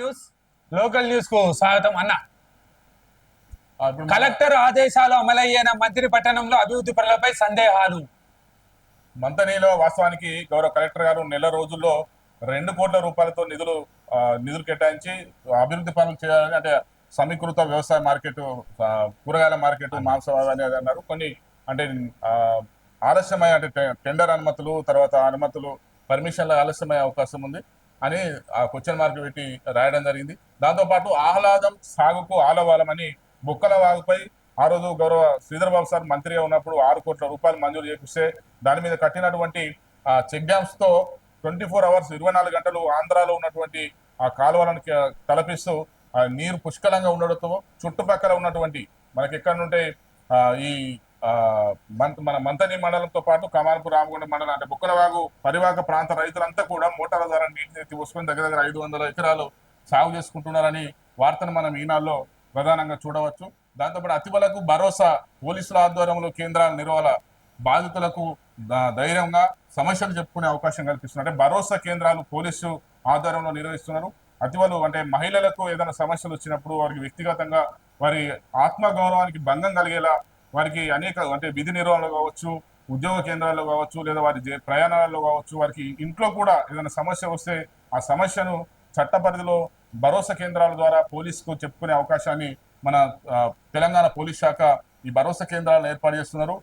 News local news కు స్వాగతం అన్న. కలెక్టర్ ఆదేశాలు అమలయ్యేన మంత్రి పట్టణంలో అభివృద్ధి పనులపై సందేహాలు. మంతనిలో వాస్తవానికి గౌరవ కలెక్టర్ గారు నెల రోజుల్లో 2 కోట్ల రూపాయలతో నిధులు కేటాయించి అభివృద్ధి పనులు చేయాలని, అంటే సమీకృత వ్యవసాయ మార్కెట్, కూరగాయల మార్కెట్, మాంసం అనేది అన్నారు. కొన్ని అంటే ఆలస్యమయ్యే, అంటే టెండర్ అనుమతులు, తర్వాత అనుమతులు, పర్మిషన్ల ఆలస్యమయ్యే అవకాశం ఉంది అని ఆ క్వశ్చన్ మార్క్ పెట్టి రాయడం జరిగింది. దాంతోపాటు ఆహ్లాదం సాగుకు ఆలవాలమని బుక్కల వాగుపై ఆ రోజు గౌరవ శ్రీధర్ బాబు సార్ మంత్రిగా ఉన్నప్పుడు 6 కోట్ల రూపాయలు మంజూరు చేపిస్తే దాని మీద కట్టినటువంటి చెక్ డ్యామ్స్ తో 24 అవర్స్ 24 గంటలు ఆంధ్రాలో ఉన్నటువంటి ఆ కాలువలను తలపిస్తూ నీరు పుష్కలంగా ఉండడంతో చుట్టుపక్కల ఉన్నటువంటి మనకి ఎక్కడ నుంటే ఈ మన మంతని మండలంతో పాటు కమాన్పూర్, రామగుండం మండలం, అంటే బుక్కలవాగు పరివాహక ప్రాంత రైతులంతా కూడా మోటార్ల ద్వారా నీటిని తీసుకొని దగ్గర 500 ఎకరాలు సాగు చేసుకుంటున్నారని వార్తను మనం ఈనాల్లో ప్రధానంగా చూడవచ్చు. దాంతోపాటు అతివలకు భరోసా పోలీసుల ఆధ్వర్యంలో కేంద్రాల నిర్వహణ బాధితులకు ధైర్యంగా సమస్యలు చెప్పుకునే అవకాశం కల్పిస్తున్నారు. అంటే భరోసా కేంద్రాలు పోలీసు ఆధ్వర్యంలో నిర్వహిస్తున్నారు. అతివలు అంటే మహిళలకు ఏదైనా సమస్యలు వచ్చినప్పుడు వారికి వ్యక్తిగతంగా వారి ఆత్మగౌరవానికి భంగం కలిగేలా వారికి అనేక, అంటే విధి నిర్వహణలో కావచ్చు, ఉద్యోగ కేంద్రాల్లో కావచ్చు, లేదా వారి ప్రయాణాలలో కావచ్చు, వారికి ఇంట్లో కూడా ఏదైనా సమస్య వస్తే ఆ సమస్యను చట్ట పరిధిలో భరోసా కేంద్రాల ద్వారా పోలీసుకు చెప్పుకునే అవకాశాన్ని మన తెలంగాణ పోలీస్ శాఖ ఈ భరోసా కేంద్రాలను ఏర్పాటు చేస్తున్నారు.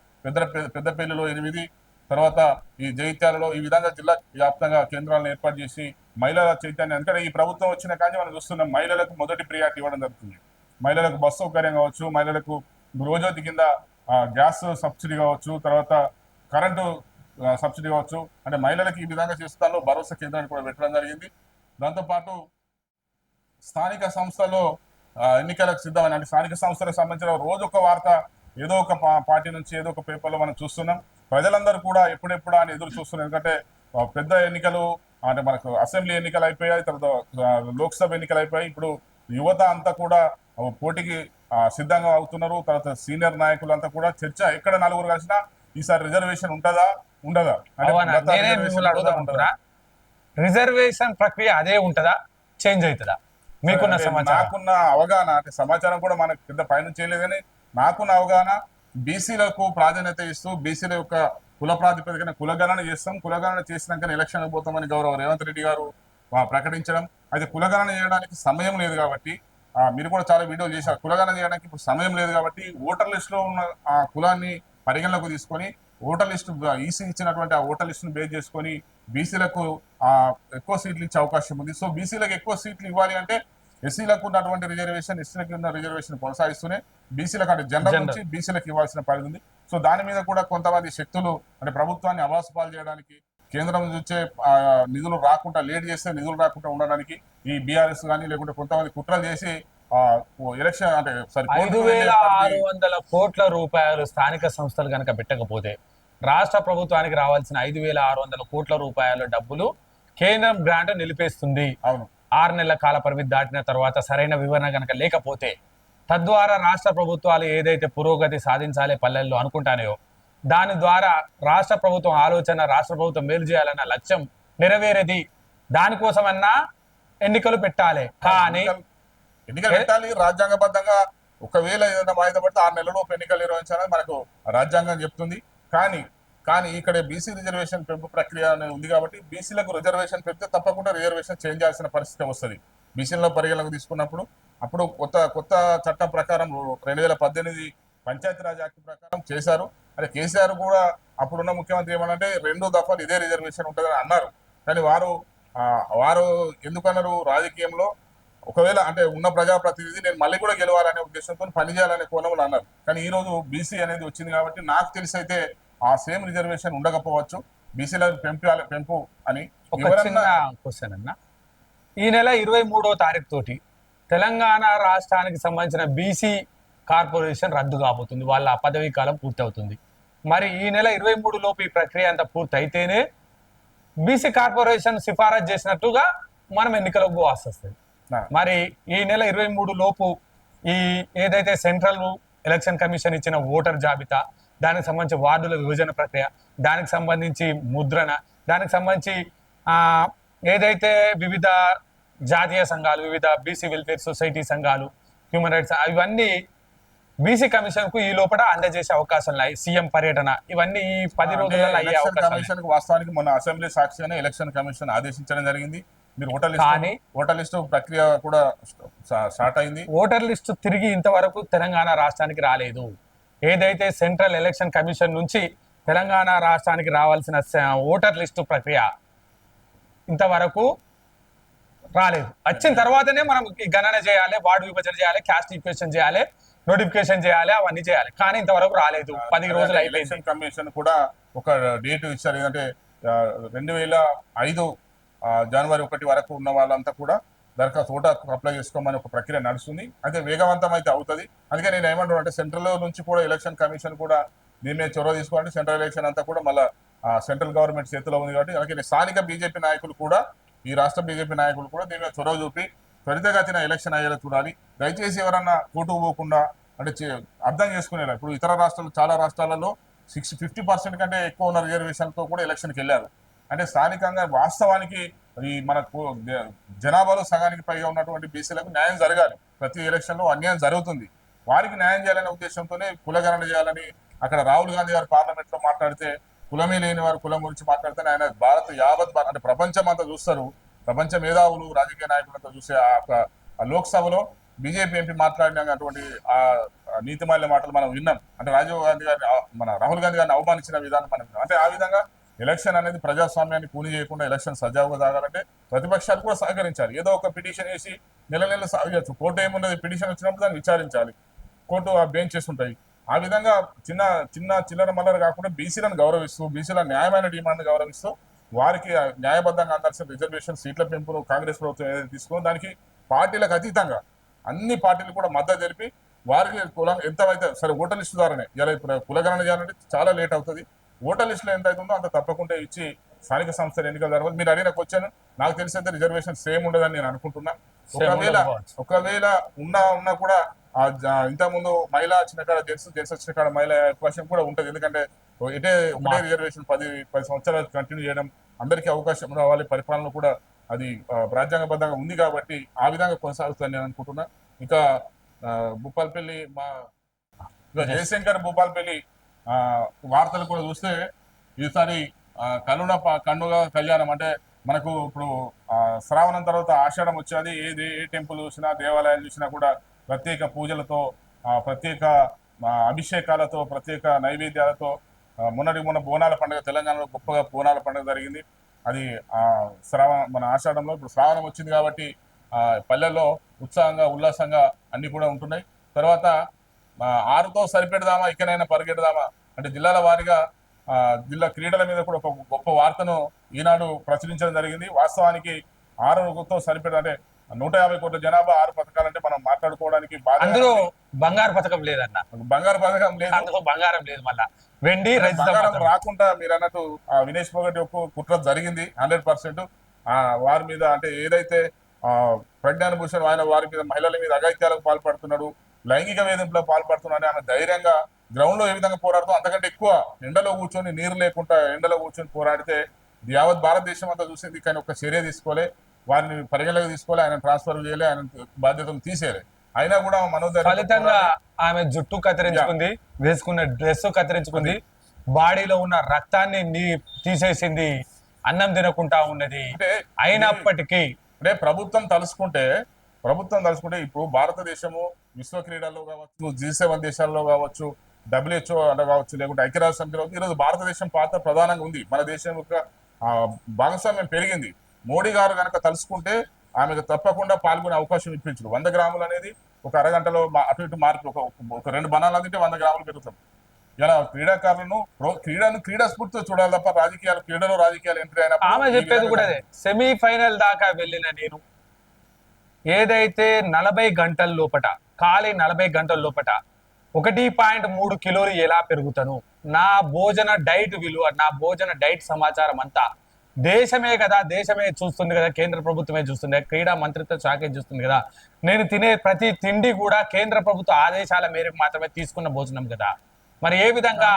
పెద్దపల్లిలో 8, తర్వాత ఈ జగిత్యాలలో, ఈ విధంగా జిల్లా వ్యాప్తంగా కేంద్రాలను ఏర్పాటు చేసి మహిళల చైతన్యం, ఎందుకంటే ఈ ప్రభుత్వం వచ్చిన కానీ మనం చూస్తున్నాం మహిళలకు మొదటి ప్రియారిటీ ఇవ్వడం జరుగుతుంది. మహిళలకు బస్సు సౌకర్యం కావచ్చు, మహిళలకు గృహజ్యోతి కింద గ్యాస్ సబ్సిడీ కావచ్చు, తర్వాత కరెంటు సబ్సిడీ కావచ్చు, అంటే మహిళలకు ఈ విధంగా చేస్తాలో భరోసా కేంద్రాన్ని కూడా పెట్టడం జరిగింది. దాంతోపాటు స్థానిక సంస్థలో ఎన్నికలకు సిద్ధమని, అంటే స్థానిక సంస్థలకు సంబంధించిన రోజు ఒక వార్త ఏదో ఒక పార్టీ నుంచి ఏదో ఒక పేపర్లో మనం చూస్తున్నాం. ప్రజలందరూ కూడా ఎప్పుడెప్పుడా అని ఎదురు చూస్తున్నారు. ఎందుకంటే పెద్ద ఎన్నికలు, అంటే మనకు అసెంబ్లీ ఎన్నికలు అయిపోయాయి, తర్వాత లోక్సభ ఎన్నికలు అయిపోయాయి. ఇప్పుడు యువత అంతా కూడా పోటీకి సిద్ధంగా అవుతున్నారు. తర్వాత సీనియర్ నాయకులు అంతా కూడా చర్చ, ఎక్కడ నలుగురు కలిసినా ఈసారి రిజర్వేషన్ ఉంటుందా ఉండదా, రిజర్వేషన్ ప్రక్రియ అదే ఉంటుందా, చేంజ్ అవుతుందా? మీకున్న సమాచారం, నాకున్న అవగాహన, అంటే సమాచారం కూడా మనకు పెద్ద పైన చేయలేదు, కానీ నాకున్న అవగాహన బీసీలకు ప్రాధాన్యత ఇస్తూ బీసీల యొక్క కుల ప్రాతిపదికన కులగణన చేస్తాం, కులగణన చేసినాక ఎలక్షన్కి పోతామని గౌరవ రేవంత్ రెడ్డి గారు ప్రకటించడం. అయితే కులగణన చేయడానికి సమయం లేదు కాబట్టి, మీరు కూడా చాలా వీడియోలు చేశారు, కులగణన చేయడానికి ఇప్పుడు సమయం లేదు కాబట్టి ఓటర్ లిస్టులో ఉన్న ఆ కులాన్ని పరిగణలోకి తీసుకొని ఓటర్ లిస్టు ఈసీ ఇచ్చినటువంటి ఆ ఓటర్ లిస్టును బేస్ చేసుకొని బీసీలకు ఎక్కువ సీట్లు ఇచ్చే అవకాశం ఉంది. సో బీసీలకు ఎక్కువ సీట్లు ఇవ్వాలి అంటే ఎస్సీలకు ఉన్నటువంటి రిజర్వేషన్, ఎస్సీలకు ఉన్న రిజర్వేషన్ కొనసాగిస్తూనే బీసీలకు, అంటే జనరల్ నుంచి బీసీలకు ఇవ్వాల్సిన పరిధి ఉంది. సో దాని మీద కూడా కొంతమంది శక్తులు, అంటే ప్రభుత్వాన్ని అవాసుపాలు చేయడానికి, కేంద్రం నుంచే నిధులు రాకుండా, లేట్ చేస్తే నిధులు రాకుండా ఉండడానికి ఈ బీఆర్ఎస్ కానీ లేకుంటే కొంతమంది కుట్రలు చేసి ఎలక్షన్, అంటే 5,600 కోట్ల రూపాయలు స్థానిక సంస్థలు కనుక పెట్టకపోతే రాష్ట్ర ప్రభుత్వానికి రావాల్సిన 5,600 కోట్ల రూపాయల డబ్బులు కేంద్రం గ్రాంట్ నిలిపేస్తుంది. అవును, 6 నెలల కాల పరిమితి దాటిన తర్వాత సరైన వివరణ కనుక లేకపోతే, తద్వారా రాష్ట్ర ప్రభుత్వాలు ఏదైతే పురోగతి సాధించాలి పల్లెల్లో అనుకుంటానో దాని ద్వారా రాష్ట్ర ప్రభుత్వం ఆలోచన, రాష్ట్ర ప్రభుత్వం మేలు చేయాలన్న లక్ష్యం నెరవేరేది. దానికోసమన్నా ఎన్నికలు పెట్టాలి. కానీ ఎన్నికలు పెట్టాలి రాజ్యాంగబద్ధంగా. ఒకవేళ ఏదైనా వాయిదా పడితే 6 నెలలలోపు ఎన్నికలు నిర్వహించాలని మనకు రాజ్యాంగం చెప్తుంది. కానీ ఇక్కడ బీసీ రిజర్వేషన్ పెంపు ప్రక్రియ ఉంది కాబట్టి బీసీలకు రిజర్వేషన్ పెడితే తప్పకుండా రిజర్వేషన్ చేంజ్ చేయాల్సిన పరిస్థితి వస్తుంది. బీసీలో పరిగణలోకి తీసుకున్నప్పుడు అప్పుడు కొత్త చట్టం ప్రకారం 2018 పంచాయతీరాజ్ యాక్ట్ ప్రకారం చేశారు. అంటే కేసీఆర్ కూడా అప్పుడున్న ముఖ్యమంత్రి ఏమనంటే 2 దఫాలు ఇదే రిజర్వేషన్ ఉంటుందని అన్నారు. కానీ వారు ఎందుకన్నారు, రాజకీయంలో ఒకవేళ అంటే ఉన్న ప్రజాప్రతినిధి నేను మళ్ళీ కూడా గెలవాలనే ఉద్దేశంతో పనిచేయాలనే కోణంలో అన్నారు. కానీ ఈ రోజు బీసీ అనేది వచ్చింది కాబట్టి నాకు తెలిసి అయితే ఆ సేమ్ రిజర్వేషన్ ఉండకపోవచ్చు, బీసీల పెంపు అని. క్వశ్చన్ అన్న, ఈ నెల 23వ తారీఖు తోటి తెలంగాణ రాష్ట్రానికి సంబంధించిన బీసీ కార్పొరేషన్ రద్దు కాబోతుంది, వాళ్ళ పదవీ కాలం పూర్తవుతుంది. మరి ఈ నెల 23 లోపు ఈ ప్రక్రియ అంతా పూర్తి అయితేనే బీసీ కార్పొరేషన్ సిఫారసు చేసినట్టుగా మనం ఎన్నికలకు పోవాల్సి వస్తుంది. మరి ఈ నెల 23 లోపు ఈ ఏదైతే సెంట్రల్ ఎలక్షన్ కమిషన్ ఇచ్చిన ఓటర్ జాబితా, దానికి సంబంధించి వార్డుల విభజన ప్రక్రియ, దానికి సంబంధించి ముద్రణ, దానికి సంబంధించి ఏదైతే వివిధ జాతీయ సంఘాలు, వివిధ బీసీ వెల్ఫేర్ సొసైటీ సంఘాలు, హ్యూమన్ రైట్స్ ఇవన్నీ బీసీ కమిషన్ కు ఈ లోపల అందజేసే అవకాశం ఉన్నాయి. సీఎం పర్యటన ఇవన్నీ ఈ 10 రోజులలో అయ్యే ఎలక్షన్ అవకాశం కమిషన్ కు వాస్తవానికి మొన్న అసెంబ్లీ సాక్షిగానే ఎలక్షన్ కమిషన్ ఆదేశించడం జరిగింది. మీరు ఓటర్ లిస్టు ప్రక్రియ కూడా స్టార్ట్ అయింది. ఓటర్ లిస్టు తిరిగి ఇంతవరకు తెలంగాణ రాష్ట్రానికి రాలేదు. ఏదైతే సెంట్రల్ ఎలక్షన్ కమిషన్ నుంచి తెలంగాణ రాష్ట్రానికి రావాల్సిన ఓటర్ లిస్టు ప్రక్రియ ఇంతవరకు రాలేదు. వచ్చిన తర్వాతనే మనం ఈ గణన చేయాలి, వార్డు విభజన చేయాలి, క్యాస్ట్ ఈక్వేషన్ చేయాలి, నోటిఫికేషన్ చేయాలి, అవన్నీ చేయాలి. కానీ ఇంతవరకు రాలేదు. 10 రోజులు అయిపోయింది. ఎలక్షన్ కమిషన్ కూడా ఒక డేట్ ఇచ్చారు. ఏంటంటే 2005 జనవరి 1 వరకు ఉన్న వాళ్ళంతా కూడా దరఖాస్తు ఓటర్ అప్లై చేసుకోమని ఒక ప్రక్రియ నడుస్తుంది. అయితే వేగవంతం అయితే అవుతుంది. అందుకే నేను ఏమంటున్నా అంటే సెంట్రల్ నుంచి కూడా ఎలక్షన్ కమిషన్ కూడా దీని మీద చొరవ తీసుకోవాలంటే సెంట్రల్ ఎలక్షన్ అంతా కూడా మళ్ళీ సెంట్రల్ గవర్నమెంట్ చేతిలో ఉంది కాబట్టి అలాగే స్థానిక బీజేపీ నాయకులు కూడా ఈ రాష్ట్ర బీజేపీ నాయకులు కూడా దీని మీద చొరవ చూపి త్వరితగతిన ఎలక్షన్ అయ్యేలా చూడాలి. దయచేసి ఎవరన్నా కోర్టుకు పోకుండా అంటే అర్థం చేసుకునేలా ఇప్పుడు ఇతర రాష్ట్రాలు చాలా రాష్ట్రాలలో 50% కంటే ఎక్కువ ఉన్న రిజర్వేషన్తో కూడా ఎలక్షన్కి వెళ్ళారు. అంటే స్థానికంగా వాస్తవానికి ఈ మన జనాభాలో సగానికి పైగా ఉన్నటువంటి బీసీలకు న్యాయం జరగాలి. ప్రతి ఎలక్షన్లో అన్యాయం జరుగుతుంది. వారికి న్యాయం చేయాలనే ఉద్దేశంతోనే కులగణన చేయాలని అక్కడ రాహుల్ గాంధీ గారు పార్లమెంట్ లో మాట్లాడితే కులమే లేని వారు కులం గురించి మాట్లాడితే ఆయన భారత్ యావత్ అంటే ప్రపంచం అంతా చూస్తారు. ప్రపంచ మేధావులు రాజకీయ నాయకులంతా చూసే ఆ లోక్సభలో బీజేపీ ఎంపీ మాట్లాడినటువంటి ఆ నీతిమాల్య మాటలు మనం విన్నాం. అంటే రాజీవ్ గాంధీ గారిని మన రాహుల్ గాంధీ గారిని అవమానించిన విధానం మనం విన్నాం. అంటే ఆ విధంగా ఎలక్షన్ అనేది ప్రజాస్వామ్యాన్ని కూని చేయకుండా ఎలక్షన్ సజావుగా సాగాలంటే ప్రతిపక్షాలు కూడా సహకరించాలి. ఏదో ఒక పిటిషన్ వేసి నెల సాగచ్చు. కోర్టు ఏమున్నది, పిటిషన్ వచ్చినప్పుడు దాన్ని విచారించాలి. కోర్టు ఆ బెంచెస్ ఉంటాయి. ఆ విధంగా చిల్లర మల్లర కాకుండా బీసీలను గౌరవిస్తూ బీసీల న్యాయమైన డిమాండ్ గౌరవిస్తూ వారికి న్యాయబద్ధంగా అందాల్సిన రిజర్వేషన్ సీట్ల పెంపును కాంగ్రెస్ ప్రభుత్వం ఏదైతే తీసుకుందో దానికి పార్టీలకు అతీతంగా అన్ని పార్టీలు కూడా మద్దతు తెలిపి వారికి కులం ఎంతైతే సరే ఓటర్ లిస్టు ద్వారానే ఇలా ఇప్పుడు కులగణన చేయాలంటే చాలా లేట్ అవుతుంది. ఓటర్ లిస్టులో ఎంత అవుతుందో అంత తప్పకుండా ఇచ్చి స్థానిక సంస్థల ఎన్నికలు జరగాలి. మీరు అడిగిన క్వశ్చన్ నాకు తెలిసైతే రిజర్వేషన్ సేమ్ ఉండదని నేను అనుకుంటున్నా. ఒకవేళ ఉన్నా కూడా ఇంతకుముందు మహిళా వచ్చిన కాడ జెంట్స్ వచ్చిన కాడ మహిళ అవకాశం కూడా ఉంటుంది. ఎందుకంటే ఒకటే రిజర్వేషన్ 10 సంవత్సరాలు కంటిన్యూ చేయడం అందరికీ అవకాశం రావాలి. పరిపాలన కూడా అది రాజ్యాంగబద్ధంగా ఉంది కాబట్టి ఆ విధంగా కొనసాగుతుందని నేను అనుకుంటున్నా. ఇంకా భూపాల్పల్లి జయశంకర్ భూపాల్పల్లి వార్తలు కూడా చూస్తే ఈసారి కన్నుగ కళ్యాణం అంటే మనకు ఇప్పుడు శ్రావణం తర్వాత ఆషాఢం వచ్చేది. ఏ టెంపుల్ చూసినా దేవాలయాలు చూసినా కూడా ప్రత్యేక పూజలతో ప్రత్యేక అభిషేకాలతో ప్రత్యేక నైవేద్యాలతో మొన్న బోనాల పండుగ తెలంగాణలో గొప్పగా బోనాల పండుగ జరిగింది. అది మన ఆషాఢంలో ఇప్పుడు శ్రావణం వచ్చింది కాబట్టి పల్లెల్లో ఉత్సాహంగా ఉల్లాసంగా అన్ని కూడా ఉంటున్నాయి. తర్వాత 6తో సరిపెడదామా ఇకనైనా పరిగెడదామా అంటే జిల్లాల వారీగా జిల్లా క్రీడల మీద కూడా ఒక గొప్ప వార్తను ఈనాడు ప్రచురించడం జరిగింది. వాస్తవానికి 6తో సరిపెడ అంటే 150 కోట్ల జనాభా 6 పథకాలంటే మనం మాట్లాడుకోవడానికి అందులో బంగారు పథకం లేదన్న, బంగారు పథకం లేదు, బంగారం లేదు. మళ్ళా వెండి బంగారం రాకుండా మీరు అన్నట్టు వినేష్ పొగటి కుట్ర జరిగింది 100%. వారి మీద అంటే ఏదైతే ప్రజ్ఞాన్ భూషణ్ ఆయన వారి మీద మహిళల మీద అఘాయిత్యాలకు పాల్పడుతున్నాడు, లైంగిక వేధింపులకు పాల్పడుతున్నాడు, ఆమె ధైర్యంగా గ్రౌండ్ లో ఏ విధంగా పోరాడుతూ అంతకంటే ఎక్కువ ఎండలో కూర్చొని నీరు లేకుండా ఎండలో కూర్చొని పోరాడితే యావత్ భారతదేశం అంతా చూసింది. కానీ ఒక చర్య తీసుకోలే, వారిని పరిగణలోకి తీసుకోలే, ఆయన ట్రాన్స్ఫర్ చేయలే, ఆయన బాధ్యతలు తీసేయలే. అయినా కూడా ఫలితంగా ఆమె జుట్టు కత్తిరించుకుంది, వేసుకున్న డ్రెస్ కత్తిరించుకుంది, బాడీలో ఉన్న రక్తాన్ని తీసేసింది, అన్నం తినకుండా ఉన్నది. అయినప్పటికీ అంటే ప్రభుత్వం తలుసుకుంటే ఇప్పుడు భారతదేశము విశ్వ క్రీడల్లో కావచ్చు, G7 దేశాల్లో కావచ్చు, WHO కావచ్చు, లేకుంటే ఐక్యరాజ్య సమితిలో ఈరోజు భారతదేశం పాత్ర ప్రధానంగా ఉంది. మన దేశం యొక్క భాగస్వామ్యం పెరిగింది. మోడీ గారు కనుక తలుసుకుంటే ఆమెకు తప్పకుండా పాల్గొనే అవకాశం ఇప్పించరు. 100 గ్రాములు అనేది ఒక అరగంటలో అటు ఇటు మార్పు ఒక 2 బనాలు తింటే 100 గ్రాములు పెరుగుతాం. ఇలా క్రీడాకారులను క్రీడా స్ఫూర్తితో చూడాలి తప్ప క్రీడలో రాజకీయాలు ఎంట్రీ అయినప్పుడు ఆమె చెప్పేది కూడా అదే. సెమీఫైనల్ దాకా వెళ్ళిన నేను ఏదైతే 40 గంటల లోపట ఖాళీ 40 గంటల లోపట 1.3 కిలోలు ఎలా పెరుగుతాను, నా భోజన డైట్ విలువ, నా భోజన డైట్ సమాచారం అంతా దేశమే చూస్తుంది కదా, కేంద్ర ప్రభుత్వమే చూస్తుంది, క్రీడా మంత్రిత్వ శాఖ చూస్తుంది కదా. నేను తినే ప్రతి తిండి కూడా కేంద్ర ప్రభుత్వ ఆదేశాల మేరకు మాత్రమే తీసుకున్న భోజనం కదా. మరి ఏ విధంగా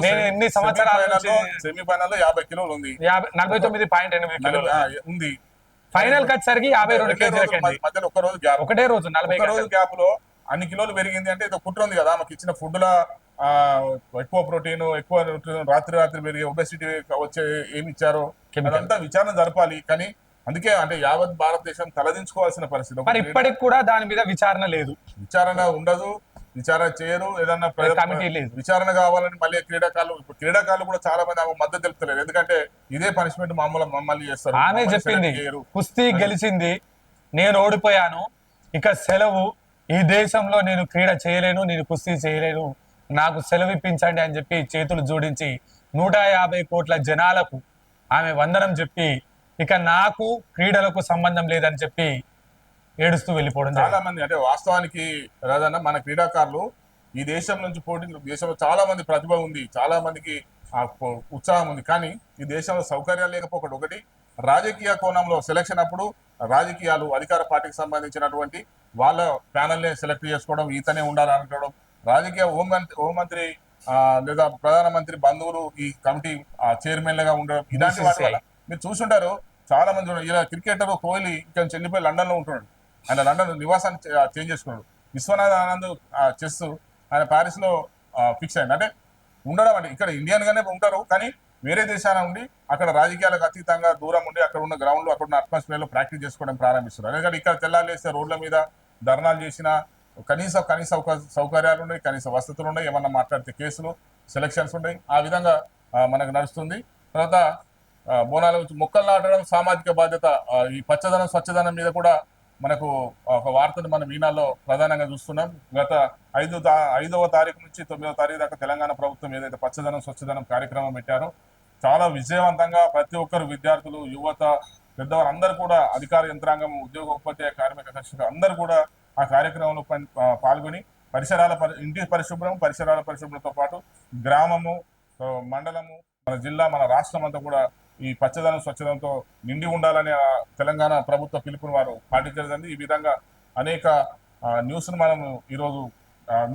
నేను ఎన్ని సంవత్సరాల సెమీఫైనల్ 50 కిలోలు ఉంది, 49.8 కిలోలు ఉంది. ఫైనల్ వచ్చేసరికి 52 కేజీలకి మధ్యలో ఒక రోజు గ్యాప్, ఒకటే రోజు 40 ఒక రోజు గ్యాప్ లో అన్ని కిలోలు పెరిగింది అంటే ఇది కుట్ర ఉంది కదా. మాకు ఇచ్చిన ఫుడ్ లా ఎక్కువ ప్రోటీన్, ఎక్కువ రాత్రి పెరిగే ఒబెసిటీ వచ్చే ఏమి ఇచ్చారో అదంతా విచారణ జరపాలి. కానీ అందుకే అంటే యావత్ భారతదేశం తలదించుకోవాల్సిన పరిస్థితి. మరి ఇప్పటికి కూడా దాని మీద విచారణ లేదు, విచారణ ఉండదు, విచారణ చేయరు. ఏదన్నా కమిటీ లేదు, విచారణ కావాలని మళ్ళీ క్రీడాకారులు కూడా చాలా మంది ఆమె మద్దతు తెలుపుతలేరు. ఎందుకంటే ఇదే పనిష్మెంట్ మమ్మల్ని చేస్తారు. ఆమె చెప్పింది కుస్తీ గెలిచింది, నేను ఓడిపోయాను, ఇక సెలవు, ఈ దేశంలో నేను క్రీడ చేయలేను, నేను కుస్తీ చేయలేను, నాకు సెలవు ఇప్పించండి అని చెప్పి చేతులు జోడించి 150 కోట్ల జనాలకు ఆమె వందనం చెప్పి ఇక నాకు క్రీడలకు సంబంధం లేదని చెప్పి ఏడుస్తూ వెళ్ళిపోవడం. చాలా మంది అంటే వాస్తవానికి రాజన్న మన క్రీడాకారులు ఈ దేశం నుంచి పోటీ, దేశంలో చాలా మంది ప్రతిభ ఉంది, చాలా మందికి ఉత్సాహం ఉంది. కానీ ఈ దేశంలో సౌకర్యాలు లేకపోకూడదు. ఒకటి రాజకీయ కోణంలో సెలక్షన్ అప్పుడు రాజకీయాలు అధికార పార్టీకి సంబంధించినటువంటి వాళ్ళ ప్యానల్ని సెలెక్ట్ చేసుకోవడం, ఈతనే ఉండాలనుకోవడం, రాజకీయ హోంమంత్రి లేదా ప్రధానమంత్రి బంధువులు ఈ కమిటీ చైర్మన్లుగా ఉండడం, ఇలాంటి వాటి వల్ల మీరు చూసుంటారు. చాలా మంది ఇలా క్రికెటర్ కోహ్లీ ఇక్కడ చెల్లిపోయి లండన్ లో ఉంటున్నాడు, ఆయన లండన్ నివాసాన్ని చేంజ్ చేసుకున్నాడు. విశ్వనాథ్ ఆనంద్ చెస్ ఆయన ప్యారిస్ లో ఫిక్స్ అయింది. అంటే ఉండడం అంటే ఇక్కడ ఇండియన్ గానే ఉంటారు, కానీ వేరే దేశాల ఉండి అక్కడ రాజకీయాలకు అతీతంగా దూరం ఉండి అక్కడ ఉన్న గ్రౌండ్ లో అక్కడ ఉన్న అట్మాస్ఫియర్ లో ప్రాక్టీస్ చేసుకోవడం ప్రారంభిస్తున్నారు. ఎందుకంటే ఇక్కడ తెల్లాలేస్తే రోడ్ల మీద ధర్నాలు చేసిన కనీస సౌకర్యాలు ఉన్నాయి, కనీస వసతులు ఉన్నాయి, ఏమన్నా మాట్లాడితే కేసులు, సెలక్షన్స్ ఉన్నాయి. ఆ విధంగా మనకు నడుస్తుంది. తర్వాత బోనాల మొక్కలు నాటడం సామాజిక బాధ్యత, ఈ పచ్చదనం స్వచ్ఛదనం మీద కూడా మనకు ఒక వార్తను మనం ఈనాల్లో ప్రధానంగా చూస్తున్నాం. గత 5వ తారీఖు నుంచి 9వ తారీఖు దాకా తెలంగాణ ప్రభుత్వం ఏదైతే పచ్చదనం స్వచ్ఛదనం కార్యక్రమం పెట్టారో చాలా విజయవంతంగా ప్రతి ఒక్కరు విద్యార్థులు, యువత, పెద్దవారు అందరూ కూడా అధికార యంత్రాంగం, ఉద్యోగ ఉపాధ్యాయ కార్మిక కర్షకులు అందరూ కూడా ఆ కార్యక్రమంలో పాల్గొని ఇంటి పరిసరాల పరిశుభ్రంతో పాటు గ్రామము, మండలము, మన జిల్లా, మన రాష్ట్రం అంతా కూడా ఈ పచ్చదనం స్వచ్ఛదనంతో నిండి ఉండాలనే తెలంగాణ ప్రభుత్వ పిలుపుని వారు పాటించలేదండి. ఈ విధంగా అనేక న్యూస్ను మనం ఈరోజు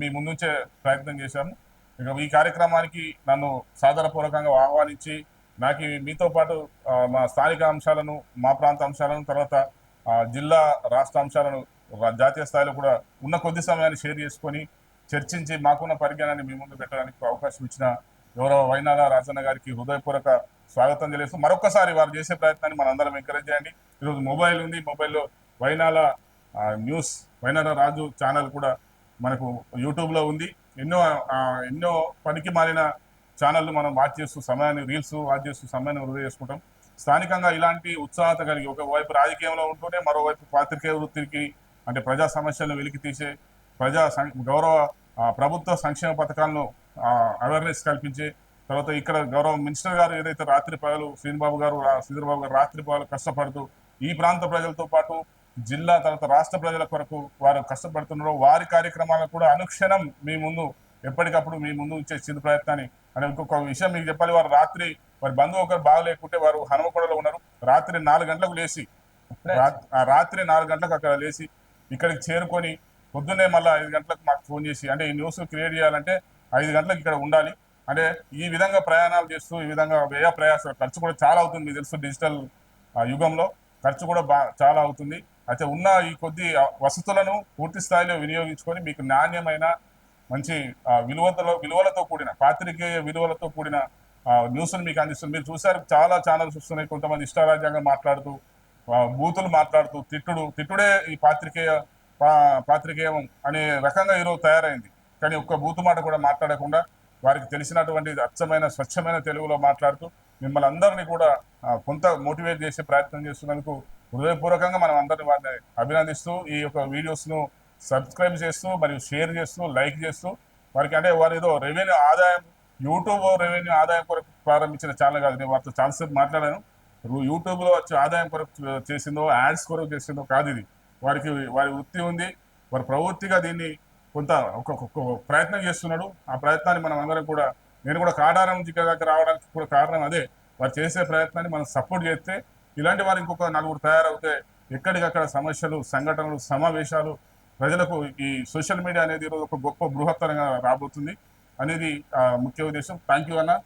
మీ ముందుంచే ప్రయత్నం చేశాము. ఇక ఈ కార్యక్రమానికి నన్ను సాదరపూర్వకంగా ఆహ్వానించి నాకు మీతో పాటు మా స్థానిక అంశాలను, మా ప్రాంత అంశాలను, తర్వాత జిల్లా రాష్ట్ర అంశాలను జాతీయ స్థాయిలో కూడా ఉన్న కొద్ది సమయాన్ని షేర్ చేసుకొని చర్చించి మాకున్న పరిజ్ఞానాన్ని మీ ముందు పెట్టడానికి అవకాశం ఇచ్చిన గౌరవ వైనాల రాజన్న గారికి హృదయపూర్వక స్వాగతం తెలియజేస్తూ మరొకసారి వారు చేసే ప్రయత్నాన్ని మనందరం ఎంకరేజ్ చేయండి. ఈరోజు మొబైల్ ఉంది, మొబైల్లో వైనాల న్యూస్, వైనాల రాజు ఛానల్ కూడా మనకు యూట్యూబ్లో ఉంది. ఎన్నో పనికి మారిన ఛానళ్ళు మనం వాచ్ చేస్తూ సమయాన్ని, రీల్స్ వాచ్ చేస్తూ సమయాన్ని వృధా చేసుకుంటాం. స్థానికంగా ఇలాంటి ఉత్సాహత కలిగి ఒకవైపు రాజకీయంలో ఉంటూనే మరోవైపు పాత్రికేయ వృత్తికి అంటే ప్రజా సమస్యలను వెలికి తీసే గౌరవ ప్రభుత్వ సంక్షేమ పథకాలను అవేర్నెస్ కల్పించే, తర్వాత ఇక్కడ గౌరవ మినిస్టర్ గారు ఏదైతే రాత్రి పగలు శ్రీధర్బాబు గారు రాత్రి పగలు కష్టపడుతూ ఈ ప్రాంత ప్రజలతో పాటు జిల్లా తర్వాత రాష్ట్ర ప్రజల కొరకు వారు కష్టపడుతున్నారో వారి కార్యక్రమాలను కూడా అనుక్షణం మీ ముందు ఎప్పటికప్పుడు మీ ముందు ఉంచే చిన్న ప్రయత్నాన్ని. అంటే ఇంకొక విషయం మీకు చెప్పాలి, వారు రాత్రి వారి బంధువు ఒకరు బాగలేకుంటే వారు హనుమకొండలో ఉన్నారు, రాత్రి 4 గంటలకు లేచి అక్కడ లేచి ఇక్కడికి చేరుకొని పొద్దున్నే మళ్ళీ 5 గంటలకు మాకు ఫోన్ చేసి అంటే ఈ న్యూస్ క్రియేట్ చేయాలంటే 5 గంటలకు ఇక్కడ ఉండాలి. అంటే ఈ విధంగా ప్రయాణాలు చేస్తూ ఈ విధంగా ప్రయాస ఖర్చు కూడా చాలా అవుతుంది. మీకు తెలుసు డిజిటల్ యుగంలో ఖర్చు కూడా చాలా అవుతుంది. అయితే ఉన్న ఈ కొద్ది వసతులను పూర్తి స్థాయిలో వినియోగించుకొని మీకు నాణ్యమైన మంచి విలువలతో కూడిన పాత్రికేయ విలువలతో కూడిన న్యూస్ను మీకు అందిస్తుంది. మీరు చూసారు చాలా ఛానల్స్ వస్తున్నాయి, కొంతమంది ఇష్టారాజ్యంగా మాట్లాడుతూ బూతులు మాట్లాడుతూ తిట్టుడే ఈ పాత్రికేయం అనే రకంగా ఈరోజు తయారైంది. కానీ ఒక్క బూతు మాట కూడా మాట్లాడకుండా వారికి తెలిసినటువంటి అచ్చమైన స్వచ్ఛమైన తెలుగులో మాట్లాడుతూ మిమ్మల్ని అందరినీ కూడా కొంత మోటివేట్ చేసే ప్రయత్నం చేస్తున్నందుకు హృదయపూర్వకంగా మనం అందరినీ వారిని అభినందిస్తూ ఈ యొక్క వీడియోస్ను సబ్స్క్రైబ్ చేస్తూ మరియు షేర్ చేస్తూ లైక్ చేస్తూ వారికి అంటే వారు ఏదో రెవెన్యూ ఆదాయం యూట్యూబ్ రెవెన్యూ ఆదాయం కొరకు ప్రారంభించిన ఛానల్ కాదు. నేను వారితో చాలాసేపు మాట్లాడాను. యూట్యూబ్లో వచ్చి ఆదాయం కొరకు చేసిందో యాడ్స్ కొరకు చేసిందో కాదు. ఇది వారి వృత్తి ఉంది, వారి ప్రవృత్తిగా దీన్ని కొంత ఒక ప్రయత్నం చేస్తున్నాడు. ఆ ప్రయత్నాన్ని మనం అందరం కూడా నేను కూడా కాడారం నుంచి దగ్గర రావడానికి కూడా కారణం అదే. వారు చేసే ప్రయత్నాన్ని మనం సపోర్ట్ చేస్తే ఇలాంటి వారు ఇంకొక 4 తయారవుతే ఎక్కడికక్కడ సమస్యలు, సంఘటనలు, సమావేశాలు ప్రజలకు ఈ సోషల్ మీడియా అనేది ఈరోజు ఒక గొప్ప బృహత్తరంగా రాబోతుంది అనేది ముఖ్య ఉద్దేశం. థ్యాంక్ యూ అన్న.